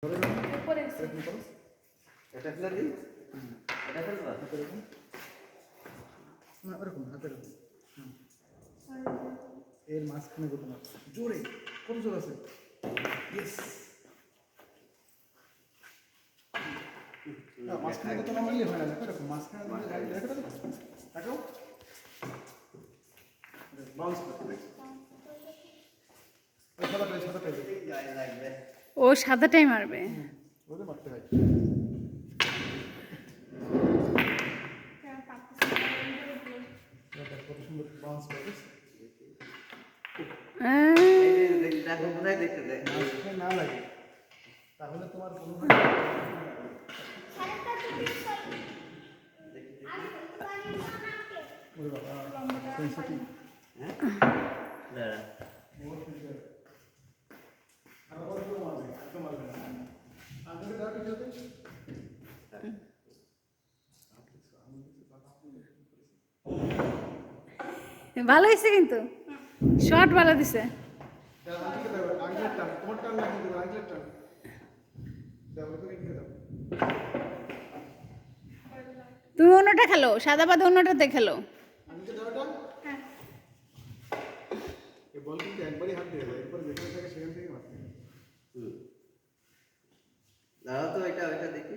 উপরে আছে। এটা ফেলে দিই, এটা ফেলবা না ওরকম হাতে রাখুন। এর মাঝখানে করুন জোরে, কত জোর আছে? ইয়েস। মাঝখানে তো নামাইলে হয় না, এরকম মাঝখানে রেখে দাও, রাখো বাউন্স করতে ওই সাদাটাই গায়ে লাগবে। ও সাদাটাই মারবে। ওদের মারতে হয়। কত সুন্দর বাউন্স করে দেখো কোথায় দেখতে দেয়, মাঝখানে না লাগে, তাহলে তোমার কোনো ওরে বাবা সেনসিটিভ। হ্যাঁ দাঁড়া ভালো হয়েছে কিন্তু শর্ট ভালো দিছে। তুমি অন্যটা খেলো, সাদা বাদে অন্যটাতে খেলো। বল কিন্তু একবারই হাত দিয়ে দেয়, একবার যেখানে থাকে সেখান থেকে মারতে হবে। দাঁড়াও তো, এটা দেখি